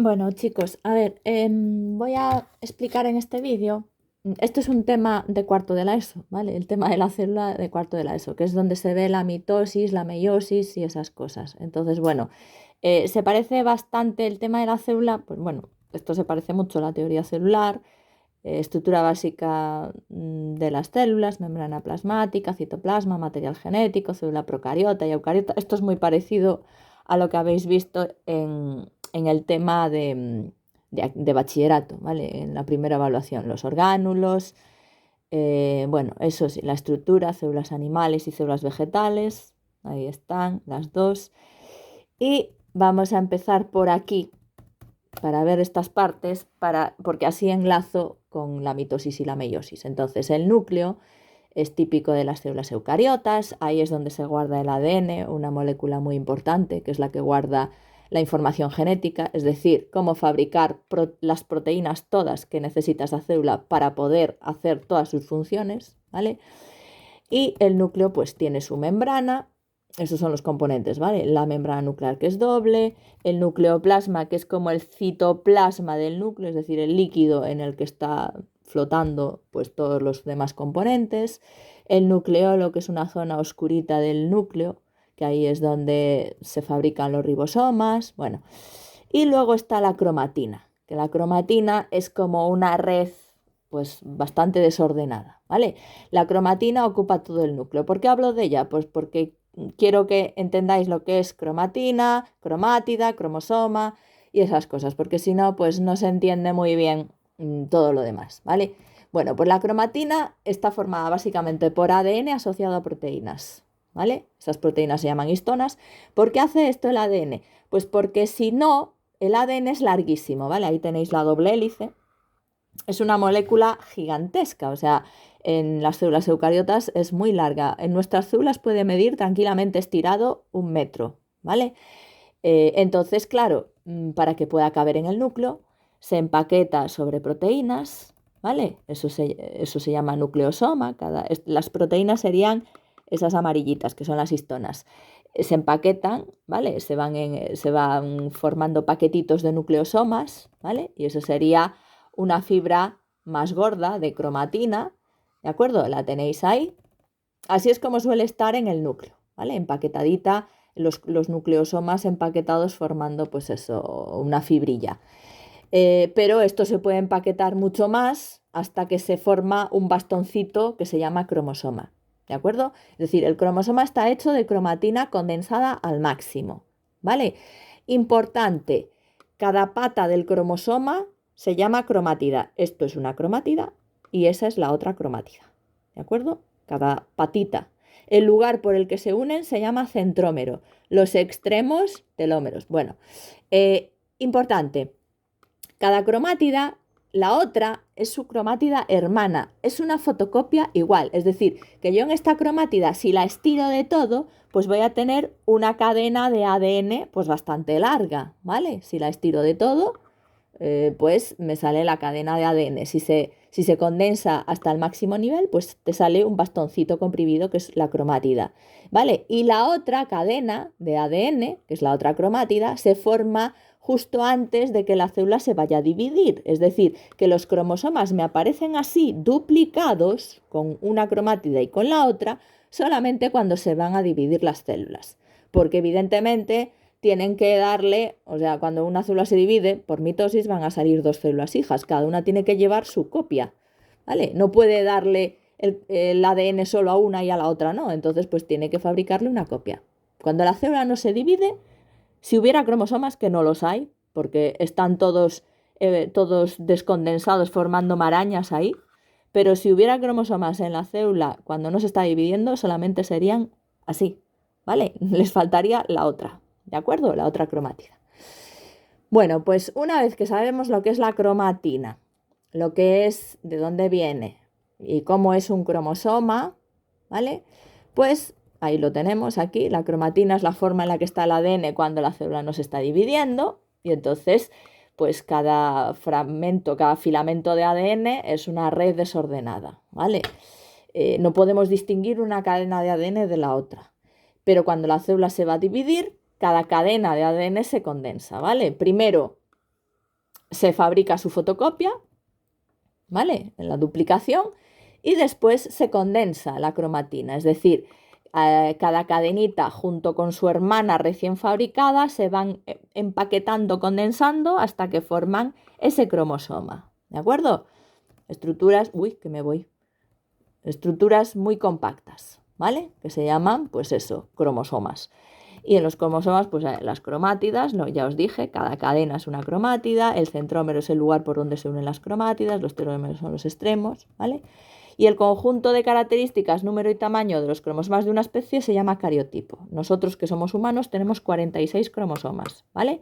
Bueno, chicos, a ver, voy a explicar en este vídeo. Esto es un tema de cuarto de la ESO, ¿vale? El tema de la célula de cuarto de la ESO, que es donde se ve la mitosis, la meiosis y esas cosas. Entonces, bueno, se parece bastante el tema de la célula, pues bueno, esto se parece mucho a la teoría celular, estructura básica de las células, membrana plasmática, citoplasma, material genético, célula procariota y eucariota. Esto es muy parecido a lo que habéis visto en el tema de bachillerato, ¿vale? En la primera evaluación, los orgánulos, bueno, eso sí, la estructura, células animales y células vegetales, ahí están las dos. Y vamos a empezar por aquí para ver estas partes, porque así enlazo con la mitosis y la meiosis. Entonces, el núcleo es típico de las células eucariotas, ahí es donde se guarda el ADN, una molécula muy importante, que es la que guarda la información genética, es decir, cómo fabricar las proteínas todas que necesita esa célula para poder hacer todas sus funciones, ¿vale? Y el núcleo pues tiene su membrana, esos son los componentes, ¿vale? La membrana nuclear, que es doble, el nucleoplasma, que es como el citoplasma del núcleo, es decir, el líquido en el que está flotando pues todos los demás componentes, el nucleolo, que es una zona oscurita del núcleo, que ahí es donde se fabrican los ribosomas, bueno. Y luego está la cromatina, que la cromatina es como una red pues bastante desordenada, ¿vale? La cromatina ocupa todo el núcleo. ¿Por qué hablo de ella? Pues porque quiero que entendáis lo que es cromatina, cromátida, cromosoma y esas cosas, porque si no, pues no se entiende muy bien todo lo demás, ¿vale? Bueno, pues la cromatina está formada básicamente por ADN asociado a proteínas, ¿vale? Esas proteínas se llaman histonas. ¿Por qué hace esto el ADN? Pues porque si no, el ADN es larguísimo, ¿vale? Ahí tenéis la doble hélice. Es una molécula gigantesca, o sea, en las células eucariotas es muy larga. En nuestras células puede medir tranquilamente estirado 1 metro, ¿vale? Entonces, claro, para que pueda caber en el núcleo, se empaqueta sobre proteínas, ¿vale? Eso se llama nucleosoma. Las proteínas serían esas amarillitas, que son las histonas. Se empaquetan, ¿vale? Se van formando paquetitos de nucleosomas, ¿vale? Y eso sería una fibra más gorda de cromatina, ¿de acuerdo? La tenéis ahí. Así es como suele estar en el núcleo, ¿vale? Empaquetadita, los nucleosomas empaquetados formando, pues eso, una fibrilla. Pero esto se puede empaquetar mucho más hasta que se forma un bastoncito que se llama cromosoma, ¿de acuerdo? Es decir, el cromosoma está hecho de cromatina condensada al máximo, ¿vale? Importante, cada pata del cromosoma se llama cromátida. Esto es una cromátida y esa es la otra cromátida, ¿de acuerdo? Cada patita. El lugar por el que se unen se llama centrómero. Los extremos, telómeros. Bueno, importante. Cada cromátida, la otra, es su cromátida hermana. Es una fotocopia igual. Es decir, que yo en esta cromátida, si la estiro de todo, pues voy a tener una cadena de ADN pues bastante larga, ¿vale? Si la estiro de todo, pues me sale la cadena de ADN. Si se condensa hasta el máximo nivel, pues te sale un bastoncito comprimido que es la cromátida, ¿vale? Y la otra cadena de ADN, que es la otra cromátida, se forma justo antes de que la célula se vaya a dividir. Es decir, que los cromosomas me aparecen así duplicados con una cromátida y con la otra solamente cuando se van a dividir las células. Porque evidentemente tienen que darle, o sea, cuando una célula se divide, por mitosis van a salir dos células hijas, cada una tiene que llevar su copia, ¿vale? No puede darle el ADN solo a una y a la otra no, entonces pues tiene que fabricarle una copia. Cuando la célula no se divide, si hubiera cromosomas, que no los hay, porque están todos descondensados formando marañas ahí, pero si hubiera cromosomas en la célula cuando no se está dividiendo, solamente serían así, ¿vale? Les faltaría la otra, ¿de acuerdo? La otra cromátida. Bueno, pues una vez que sabemos lo que es la cromatina, lo que es, de dónde viene y cómo es un cromosoma, ¿vale? Pues ahí lo tenemos aquí. La cromatina es la forma en la que está el ADN cuando la célula no se está dividiendo y entonces, pues cada fragmento, cada filamento de ADN es una red desordenada, ¿vale? No podemos distinguir una cadena de ADN de la otra. Pero cuando la célula se va a dividir, cada cadena de ADN se condensa, ¿vale? Primero se fabrica su fotocopia, ¿vale? En la duplicación, y después se condensa la cromatina, es decir, cada cadenita junto con su hermana recién fabricada se van empaquetando, condensando hasta que forman ese cromosoma, ¿de acuerdo? Estructuras, uy, que me voy, estructuras muy compactas, ¿vale? Que se llaman, pues eso, cromosomas. Y en los cromosomas, pues las cromátidas, no, ya os dije, cada cadena es una cromátida, el centrómero es el lugar por donde se unen las cromátidas, los telómeros son los extremos, ¿vale? Y el conjunto de características, número y tamaño de los cromosomas de una especie se llama cariotipo. Nosotros, que somos humanos, tenemos 46 cromosomas, ¿vale?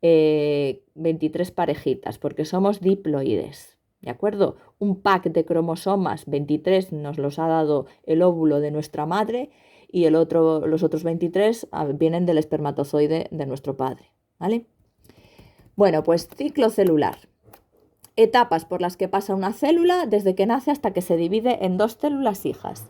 23 parejitas, porque somos diploides, ¿de acuerdo? Un pack de cromosomas, 23, nos los ha dado el óvulo de nuestra madre y los otros 23 vienen del espermatozoide de nuestro padre, ¿vale? Bueno, pues ciclo celular. Etapas por las que pasa una célula desde que nace hasta que se divide en 2 células hijas.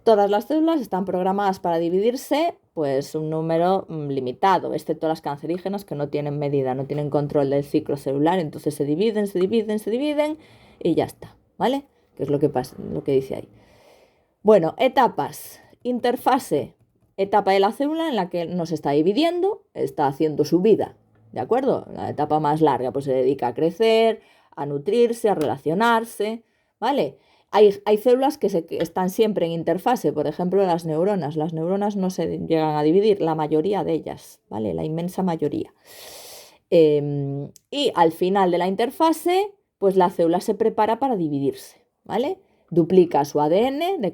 Todas las células están programadas para dividirse, pues un número limitado, excepto las cancerígenas que no tienen medida, no tienen control del ciclo celular, entonces se dividen y ya está, ¿vale? Que es lo que pasa, lo que dice ahí. Bueno, etapas. Interfase. Etapa de la célula en la que no se está dividiendo, está haciendo su vida, ¿de acuerdo? La etapa más larga, pues se dedica a crecer, a nutrirse, a relacionarse, ¿vale? Hay células que están siempre en interfase, por ejemplo, las neuronas. Las neuronas no se llegan a dividir, la mayoría de ellas, ¿vale? La inmensa mayoría. Y al final de la interfase, pues la célula se prepara para dividirse, ¿vale? Duplica su ADN de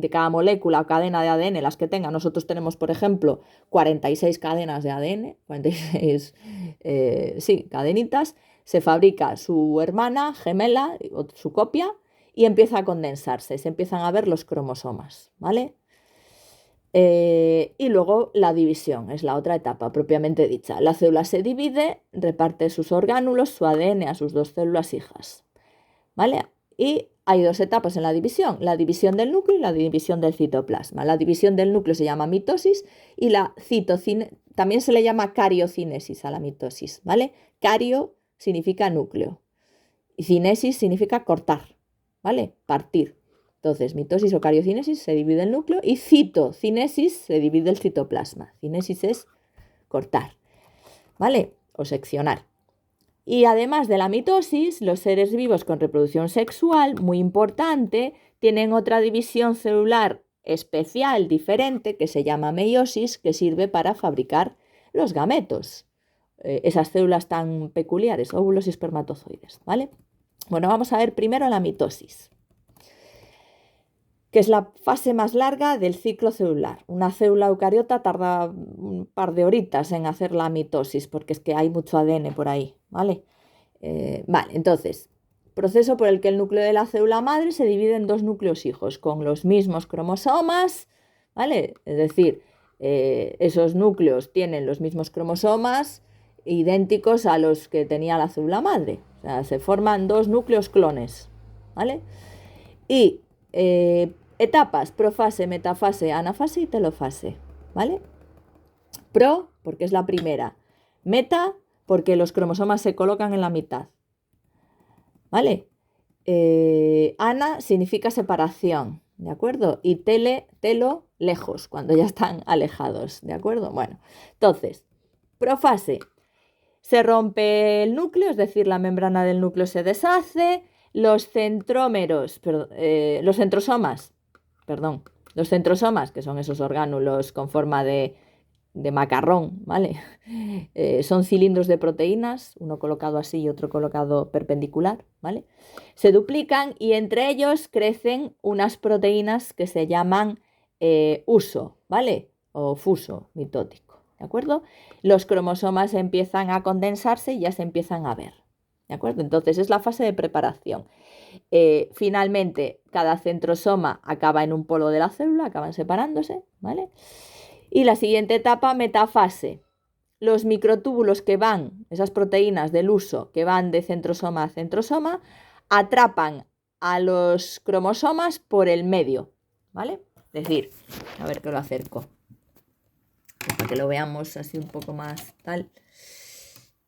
cada molécula o cadena de ADN, las que tenga. Nosotros tenemos, por ejemplo, 46 cadenas de ADN, 46, sí, cadenitas. Se fabrica su hermana gemela, su copia, y empieza a condensarse, se empiezan a ver los cromosomas, ¿vale? Y luego la división, es la otra etapa propiamente dicha. La célula se divide, reparte sus orgánulos, su ADN a sus 2 células hijas, ¿vale? Y hay 2 etapas en la división del núcleo y la división del citoplasma. La división del núcleo se llama mitosis y la también se le llama cariocinesis a la mitosis, ¿vale? Cario significa núcleo y cinesis significa cortar, ¿vale? Partir. Entonces, mitosis o cariocinesis se divide el núcleo y citocinesis se divide el citoplasma. Cinesis es cortar, ¿vale? O seccionar. Y además de la mitosis, los seres vivos con reproducción sexual, muy importante, tienen otra división celular especial, diferente, que se llama meiosis, que sirve para fabricar los gametos. Esas células tan peculiares, óvulos y espermatozoides, ¿vale? Bueno, vamos a ver primero la mitosis, que es la fase más larga del ciclo celular. Una célula eucariota tarda un par de horitas en hacer la mitosis, porque es que hay mucho ADN por ahí, ¿vale? Vale, entonces, proceso por el que el núcleo de la célula madre se divide en 2 núcleos hijos, con los mismos cromosomas, ¿vale? Es decir, esos núcleos tienen los mismos cromosomas idénticos a los que tenía la célula madre. O sea, se forman 2 núcleos clones, ¿vale? Y etapas, profase, metafase, anafase y telofase, ¿vale? Pro, porque es la primera. Meta, porque los cromosomas se colocan en la mitad, ¿vale? Ana significa separación, ¿de acuerdo? Y telo, lejos, cuando ya están alejados, ¿de acuerdo? Bueno, entonces, profase. Se rompe el núcleo, es decir, la membrana del núcleo se deshace, los centrómeros, los centrosomas, que son esos orgánulos con forma de macarrón, ¿vale? Son cilindros de proteínas, uno colocado así y otro colocado perpendicular, ¿vale? Se duplican y entre ellos crecen unas proteínas que se llaman uso, ¿vale? O fuso mitótico, ¿de acuerdo? Los cromosomas empiezan a condensarse y ya se empiezan a ver, ¿de acuerdo? Entonces es la fase de preparación. Finalmente, cada centrosoma acaba en un polo de la célula, acaban separándose, ¿vale? Y la siguiente etapa, metafase. Los microtúbulos que van, esas proteínas del uso que van de centrosoma a centrosoma, atrapan a los cromosomas por el medio, ¿vale? Es decir, a ver que lo acerco, para que lo veamos así un poco más tal.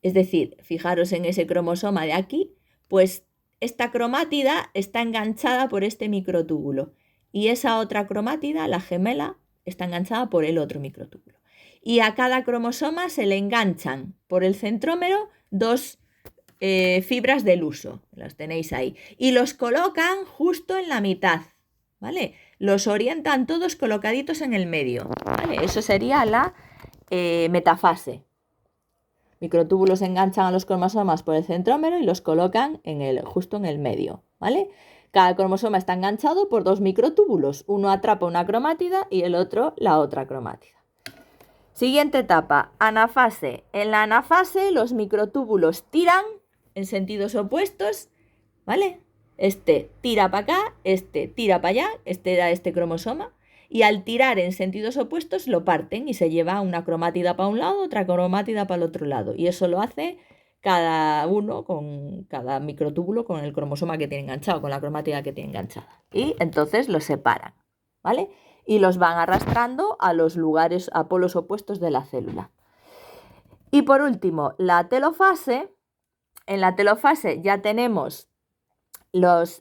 Es decir, fijaros en ese cromosoma de aquí, pues esta cromátida está enganchada por este microtúbulo y esa otra cromátida, la gemela, está enganchada por el otro microtúbulo. Y a cada cromosoma se le enganchan por el centrómero dos fibras del huso, las tenéis ahí, y los colocan justo en la mitad, ¿vale? Los orientan todos colocaditos en el medio, ¿vale? Eso sería la metafase. Microtúbulos enganchan a los cromosomas por el centrómero y los colocan justo en el medio, ¿vale? Cada cromosoma está enganchado por dos microtúbulos. Uno atrapa una cromátida y el otro la otra cromátida. Siguiente etapa, anafase. En la anafase los microtúbulos tiran en sentidos opuestos, ¿vale? Este tira para acá, este tira para allá, este da este cromosoma. Y al tirar en sentidos opuestos lo parten y se lleva una cromátida para un lado, otra cromátida para el otro lado. Y eso lo hace cada uno con cada microtúbulo con el cromosoma que tiene enganchado, con la cromátida que tiene enganchada. Y entonces los separan, ¿vale? Y los van arrastrando a los lugares, a polos opuestos de la célula. Y por último, la telofase. En la telofase ya tenemos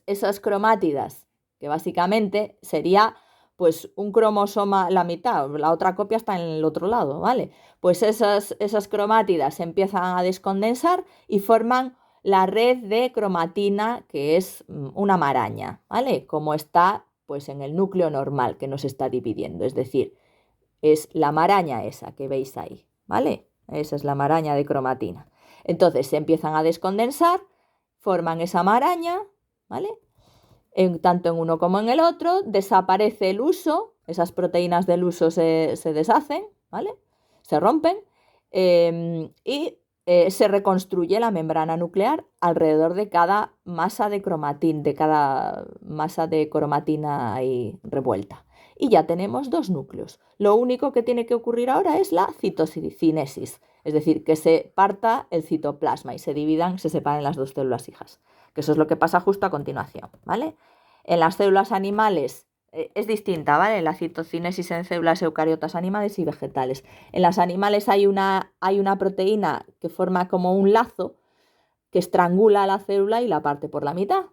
esas cromátidas, que básicamente sería pues un cromosoma la mitad, la otra copia está en el otro lado, ¿vale? Pues esas cromátidas se empiezan a descondensar y forman la red de cromatina, que es una maraña, ¿vale? Como está pues en el núcleo normal que nos está dividiendo, es decir, es la maraña esa que veis ahí, ¿vale? Esa es la maraña de cromatina. Entonces se empiezan a descondensar, forman esa maraña, ¿vale? Tanto en uno como en el otro, desaparece el huso, esas proteínas del huso se deshacen, ¿vale? Se rompen y se reconstruye la membrana nuclear alrededor de cada masa de cromatina ahí revuelta. Y ya tenemos dos núcleos. Lo único que tiene que ocurrir ahora es la citocinesis, es decir, que se parta el citoplasma y se separen las dos células hijas, que eso es lo que pasa justo a continuación, ¿vale? En las células animales es distinta, ¿vale? La citocinesis en células eucariotas animales y vegetales. En las animales hay una proteína que forma como un lazo que estrangula la célula y la parte por la mitad,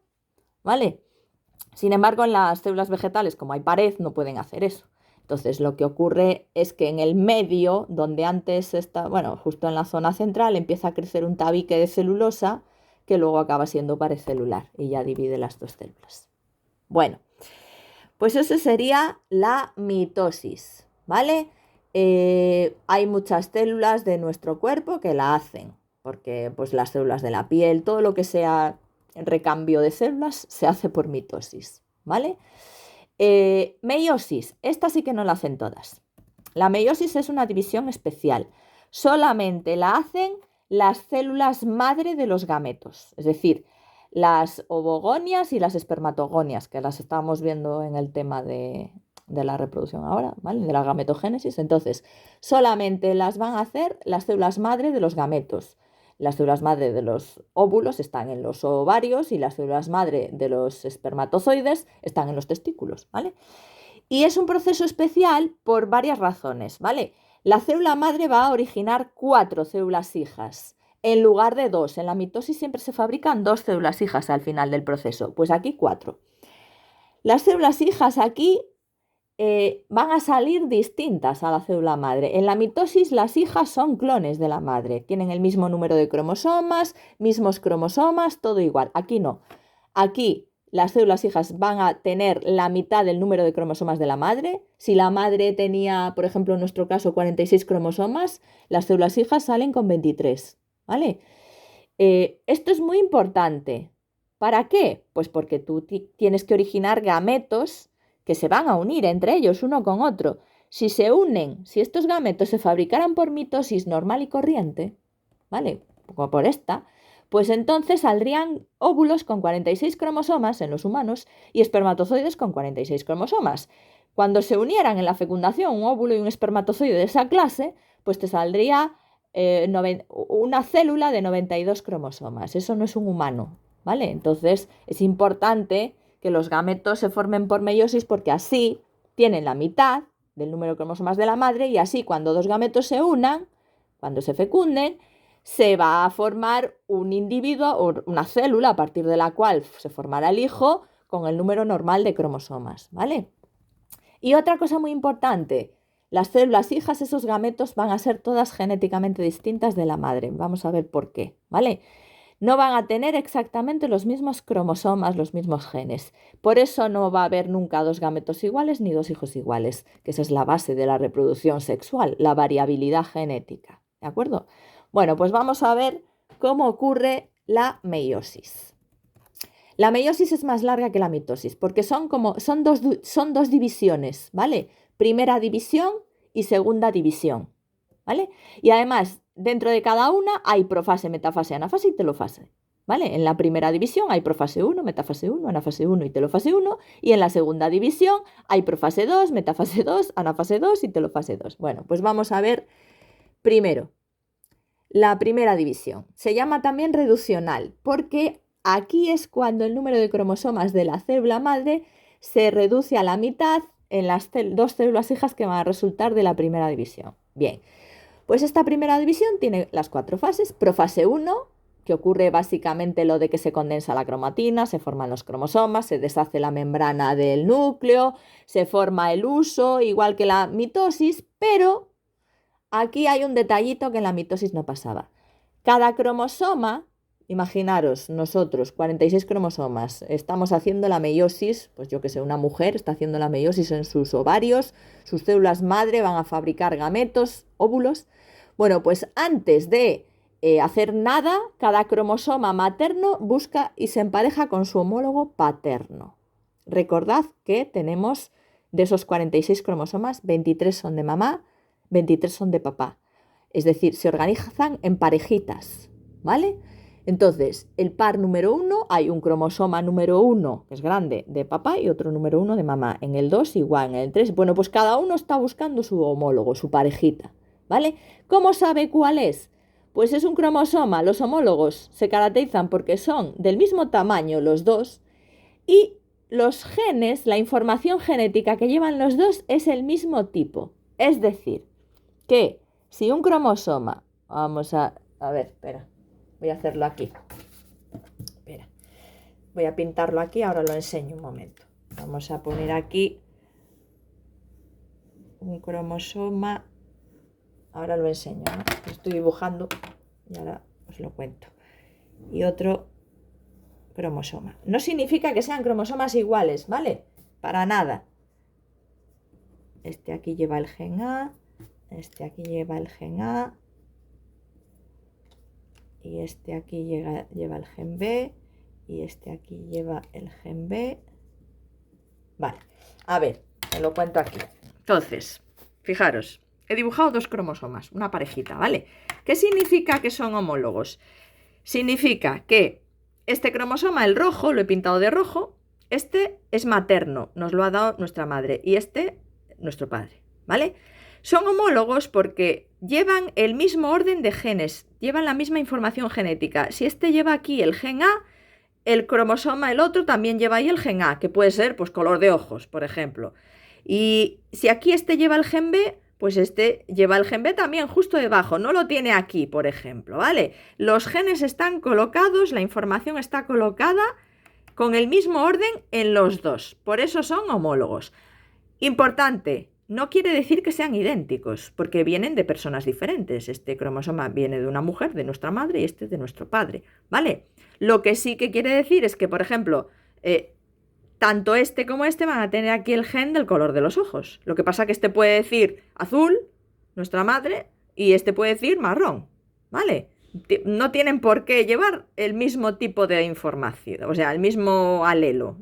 ¿vale? Sin embargo, en las células vegetales, como hay pared, no pueden hacer eso. Entonces, lo que ocurre es que en el medio, donde antes está, bueno, justo en la zona central, empieza a crecer un tabique de celulosa que luego acaba siendo pared celular y ya divide las dos células. Bueno, pues eso sería la mitosis, ¿vale? Hay muchas células de nuestro cuerpo que la hacen, porque pues las células de la piel, todo lo que sea recambio de células se hace por mitosis, ¿vale? Meiosis, esta sí que no la hacen todas. La meiosis es una división especial. Solamente la hacen las células madre de los gametos, es decir, las ovogonias y las espermatogonias, que las estábamos viendo en el tema de la reproducción ahora, ¿vale? De la gametogénesis. Entonces, solamente las van a hacer las células madre de los gametos. Las células madre de los óvulos están en los ovarios y las células madre de los espermatozoides están en los testículos, ¿vale? Y es un proceso especial por varias razones, ¿vale? La célula madre va a originar 4 células hijas en lugar de 2. En la mitosis siempre se fabrican 2 células hijas al final del proceso, pues aquí 4. Las células hijas aquí van a salir distintas a la célula madre. En la mitosis las hijas son clones de la madre, tienen el mismo número de cromosomas, mismos cromosomas, todo igual. Aquí no. Aquí las células hijas van a tener la mitad del número de cromosomas de la madre. Si la madre tenía, por ejemplo, en nuestro caso, 46 cromosomas, las células hijas salen con 23, ¿vale? Esto es muy importante. ¿Para qué? Pues porque tú tienes que originar gametos que se van a unir entre ellos uno con otro. Si se unen, si estos gametos se fabricaran por mitosis normal y corriente, ¿vale? Como por esta, pues entonces saldrían óvulos con 46 cromosomas en los humanos y espermatozoides con 46 cromosomas. Cuando se unieran en la fecundación un óvulo y un espermatozoide de esa clase, pues te saldría una célula de 92 cromosomas. Eso no es un humano, ¿vale? Entonces es importante que los gametos se formen por meiosis porque así tienen la mitad del número de cromosomas de la madre y así cuando dos gametos se unan, cuando se fecunden, se va a formar un individuo o una célula a partir de la cual se formará el hijo con el número normal de cromosomas, ¿vale? Y otra cosa muy importante, las células hijas, esos gametos, van a ser todas genéticamente distintas de la madre. Vamos a ver por qué, ¿vale? No van a tener exactamente los mismos cromosomas, los mismos genes. Por eso no va a haber nunca dos gametos iguales ni dos hijos iguales, que esa es la base de la reproducción sexual, la variabilidad genética, ¿de acuerdo? Bueno, pues vamos a ver cómo ocurre la meiosis. La meiosis es más larga que la mitosis porque son dos divisiones, ¿vale? Primera división y segunda división, ¿vale? Y además, dentro de cada una hay profase, metafase, anafase y telofase, ¿vale? En la primera división hay profase 1, metafase 1, anafase 1 y telofase 1, y en la segunda división hay profase 2, metafase 2, anafase 2 y telofase 2. Bueno, pues vamos a ver primero la primera división. Se llama también reduccional porque aquí es cuando el número de cromosomas de la célula madre se reduce a la mitad en las dos células hijas que van a resultar de la primera división. Bien, pues esta primera división tiene las 4 fases. Profase 1, que ocurre básicamente lo de que se condensa la cromatina, se forman los cromosomas, se deshace la membrana del núcleo, se forma el huso, igual que la mitosis, pero aquí hay un detallito que en la mitosis no pasaba. Cada cromosoma, imaginaros, nosotros, 46 cromosomas, estamos haciendo la meiosis, pues yo que sé, una mujer está haciendo la meiosis en sus ovarios, sus células madre van a fabricar gametos, óvulos. Bueno, pues antes de hacer nada, cada cromosoma materno busca y se empareja con su homólogo paterno. Recordad que tenemos de esos 46 cromosomas, 23 son de mamá, 23 son de papá. Es decir, se organizan en parejitas, ¿vale? Entonces, el par número 1, hay un cromosoma número 1, que es grande, de papá y otro número 1 de mamá. En el 2 igual, en el 3, bueno, pues cada uno está buscando su homólogo, su parejita, ¿vale? ¿Cómo sabe cuál es? Pues es un cromosoma, los homólogos se caracterizan porque son del mismo tamaño los dos y los genes, la información genética que llevan los dos es el mismo tipo. Es decir, que si un cromosoma, vamos a ver, espera, voy a hacerlo aquí, espera, voy a pintarlo aquí, ahora lo enseño un momento. Vamos a poner aquí un cromosoma, ahora lo enseño, ¿no? Estoy dibujando y ahora os lo cuento. Y otro cromosoma. No significa que sean cromosomas iguales, ¿vale? Para nada. Este aquí lleva el gen A, este aquí lleva el gen A, y este aquí lleva el gen B, y este aquí lleva el gen B. Vale, a ver, te lo cuento aquí. Entonces, fijaros, he dibujado dos cromosomas, una parejita, ¿vale? ¿Qué significa que son homólogos? Significa que este cromosoma, el rojo, lo he pintado de rojo, este es materno, nos lo ha dado nuestra madre, y este, nuestro padre, ¿vale? Son homólogos porque llevan el mismo orden de genes, llevan la misma información genética. Si este lleva aquí el gen A, el cromosoma, el otro, también lleva ahí el gen A, que puede ser pues color de ojos, por ejemplo. Y si aquí este lleva el gen B, pues este lleva el gen B también justo debajo, no lo tiene aquí, por ejemplo, ¿vale? Los genes están colocados, la información está colocada con el mismo orden en los dos, por eso son homólogos. Importante, no quiere decir que sean idénticos, porque vienen de personas diferentes. Este cromosoma viene de una mujer, de nuestra madre, y este de nuestro padre, ¿vale? Lo que sí que quiere decir es que, por ejemplo, tanto este como este van a tener aquí el gen del color de los ojos. Lo que pasa es que este puede decir azul, nuestra madre, y este puede decir marrón, ¿vale? No tienen por qué llevar el mismo tipo de información, o sea, el mismo alelo,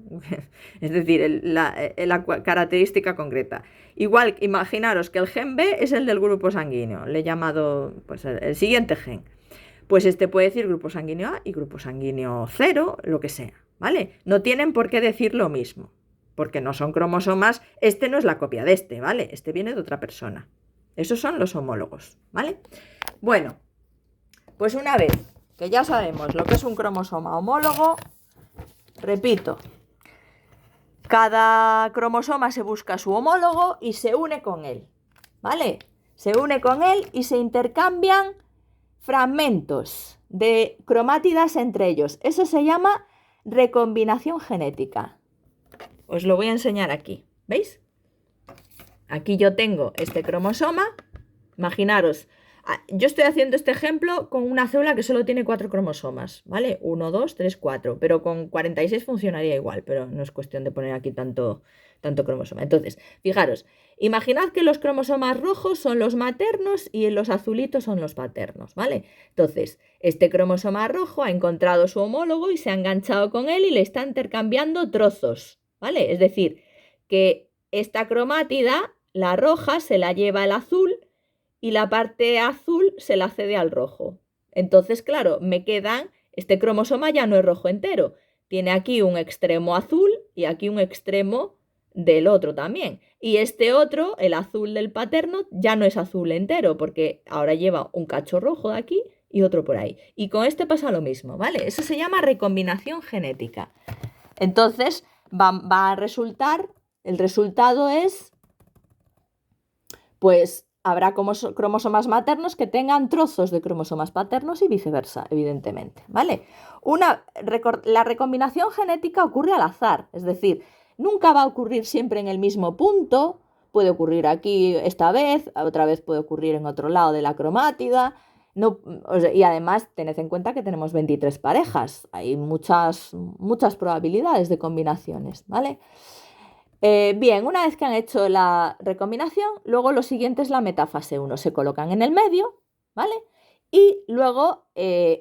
es decir, la característica concreta. Igual, imaginaros que el gen B es el del grupo sanguíneo, le he llamado pues, el siguiente gen. Pues este puede decir grupo sanguíneo A y grupo sanguíneo 0, lo que sea, ¿vale? No tienen por qué decir lo mismo, porque no son cromosomas, este no es la copia de este, ¿vale? Este viene de otra persona. Esos son los homólogos, ¿vale? Bueno, pues una vez que ya sabemos lo que es un cromosoma homólogo, repito, cada cromosoma se busca su homólogo y se une con él, ¿vale? Se une con él y se intercambian fragmentos de cromátidas entre ellos. Eso se llama recombinación genética. Os lo voy a enseñar aquí. ¿Veis? Aquí yo tengo este cromosoma. Imaginaros, yo estoy haciendo este ejemplo con una célula que solo tiene 4 cromosomas, ¿vale? 1, 2, 3, 4. Pero con 46 funcionaría igual, pero no es cuestión de poner aquí tanto cromosoma. Entonces, fijaros, imaginad que los cromosomas rojos son los maternos y los azulitos son los paternos, ¿vale? Entonces, este cromosoma rojo ha encontrado su homólogo y se ha enganchado con él y le está intercambiando trozos, ¿vale? Es decir, que esta cromátida, la roja, se la lleva el azul y la parte azul se la cede al rojo. Entonces, claro, me quedan, este cromosoma ya no es rojo entero, tiene aquí un extremo azul y aquí un extremo del otro también. Y este otro, el azul del paterno, ya no es azul entero porque ahora lleva un cacho rojo de aquí y otro por ahí. Y con este pasa lo mismo, ¿vale? Eso se llama recombinación genética. Entonces, va a resultar, el resultado es, pues, habrá cromosomas maternos que tengan trozos de cromosomas paternos y viceversa, evidentemente, ¿vale? La recombinación genética ocurre al azar, es decir, nunca va a ocurrir siempre en el mismo punto, puede ocurrir aquí esta vez, otra vez puede ocurrir en otro lado de la cromátida, no, y además tened en cuenta que tenemos 23 parejas, hay muchas probabilidades de combinaciones, ¿vale? Bien, una vez que han hecho la recombinación, luego lo siguiente es la metafase 1. Se colocan en el medio, ¿vale? Y luego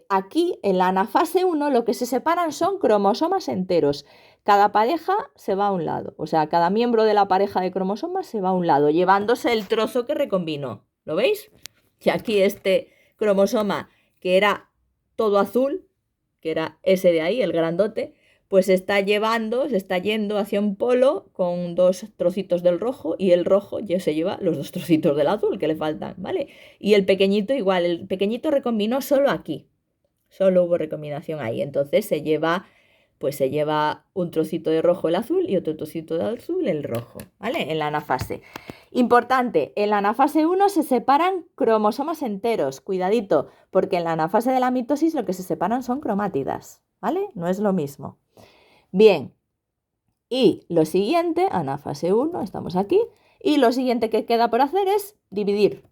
aquí en la anafase 1 lo que se separan son cromosomas enteros. Cada pareja se va a un lado, o sea, cada miembro de la pareja de cromosomas se va a un lado, llevándose el trozo que recombinó. ¿Lo veis? Y aquí este cromosoma que era todo azul, que era ese de ahí, el grandote, pues se está yendo hacia un polo con 2 trocitos del rojo y el rojo ya se lleva los 2 trocitos del azul que le faltan, ¿vale? Y el pequeñito igual, el pequeñito recombinó solo aquí, solo hubo recombinación ahí, entonces se lleva un trocito de rojo el azul y otro trocito de azul el rojo, ¿vale? En la anafase. Importante, en la anafase 1 se separan cromosomas enteros, cuidadito, porque en la anafase de la mitosis lo que se separan son cromátidas, ¿vale? No es lo mismo. Bien, y lo siguiente, anafase 1, estamos aquí, y lo siguiente que queda por hacer es dividir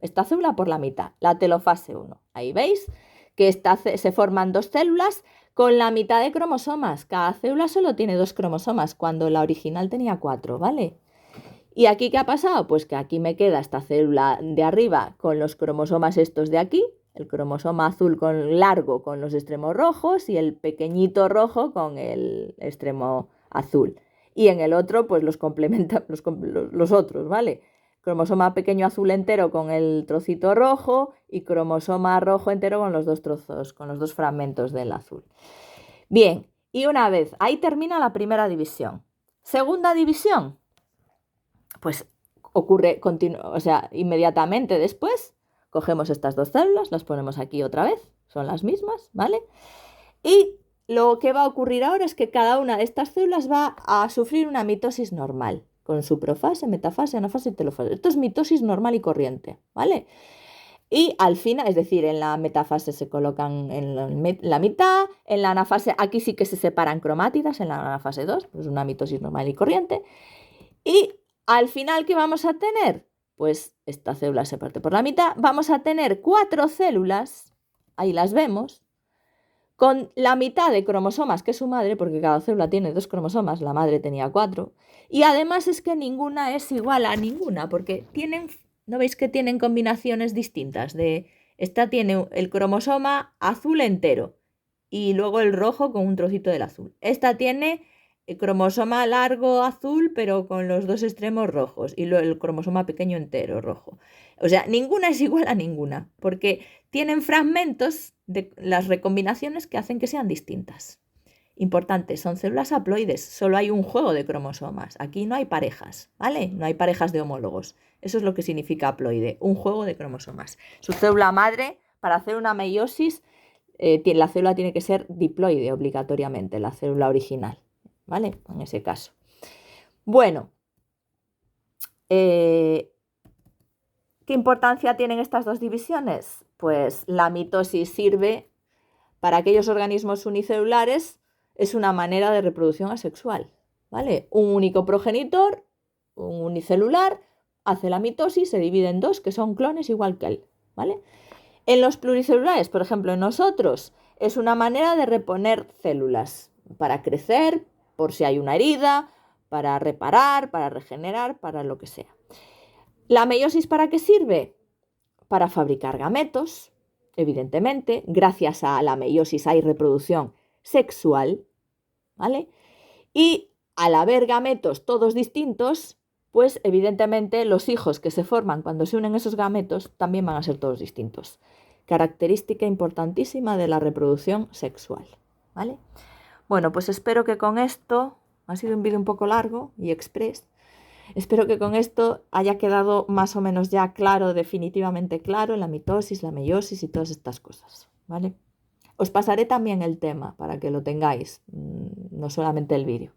esta célula por la mitad, la telofase 1. Ahí veis que se forman 2 células con la mitad de cromosomas. Cada célula solo tiene 2 cromosomas, cuando la original tenía 4, ¿vale? ¿Y aquí qué ha pasado? Pues que aquí me queda esta célula de arriba con los cromosomas estos de aquí, el cromosoma azul largo con los extremos rojos y el pequeñito rojo con el extremo azul. Y en el otro, pues los complementan los otros, ¿vale? Cromosoma pequeño azul entero con el trocito rojo y cromosoma rojo entero con los 2 trozos, con los 2 fragmentos del azul. Bien, y una vez, ahí termina la primera división. Segunda división, pues ocurre inmediatamente después. Cogemos estas 2 células, las ponemos aquí otra vez, son las mismas, ¿vale? Y lo que va a ocurrir ahora es que cada una de estas células va a sufrir una mitosis normal, con su profase, metafase, anafase y telofase. Esto es mitosis normal y corriente, ¿vale? Y al final, es decir, en la metafase se colocan en la mitad, en la anafase, aquí sí que se separan cromátidas, en la anafase 2, pues una mitosis normal y corriente. Y al final, ¿qué vamos a tener? Pues esta célula se parte por la mitad. Vamos a tener 4 células, ahí las vemos, con la mitad de cromosomas que su madre, porque cada célula tiene 2 cromosomas, la madre tenía 4. Y además es que ninguna es igual a ninguna, porque ¿no veis que tienen combinaciones distintas? Esta tiene el cromosoma azul entero y luego el rojo con un trocito del azul. Esta tiene el cromosoma largo azul, pero con los 2 extremos rojos, y el cromosoma pequeño entero rojo. O sea, ninguna es igual a ninguna, porque tienen fragmentos de las recombinaciones que hacen que sean distintas. Importante, son células haploides, solo hay un juego de cromosomas. Aquí no hay parejas, ¿vale? No hay parejas de homólogos. Eso es lo que significa haploide, un juego de cromosomas. Su célula madre, para hacer una meiosis, la célula tiene que ser diploide obligatoriamente, la célula original, ¿vale? En ese caso. Bueno, ¿qué importancia tienen estas 2 divisiones? Pues la mitosis sirve para aquellos organismos unicelulares, es una manera de reproducción asexual, ¿vale? Un único progenitor, un unicelular, hace la mitosis, se divide en dos que son clones igual que él, ¿vale? En los pluricelulares, por ejemplo, en nosotros, es una manera de reponer células para crecer, por si hay una herida, para reparar, para regenerar, para lo que sea. ¿La meiosis para qué sirve? Para fabricar gametos, evidentemente. Gracias a la meiosis hay reproducción sexual, ¿vale? Y al haber gametos todos distintos, pues evidentemente los hijos que se forman cuando se unen esos gametos también van a ser todos distintos. Característica importantísima de la reproducción sexual, ¿vale? Bueno, pues espero que con esto, ha sido un vídeo un poco largo y express, espero que con esto haya quedado más o menos ya claro, definitivamente claro, la mitosis, la meiosis y todas estas cosas, ¿vale? Os pasaré también el tema para que lo tengáis, no solamente el vídeo.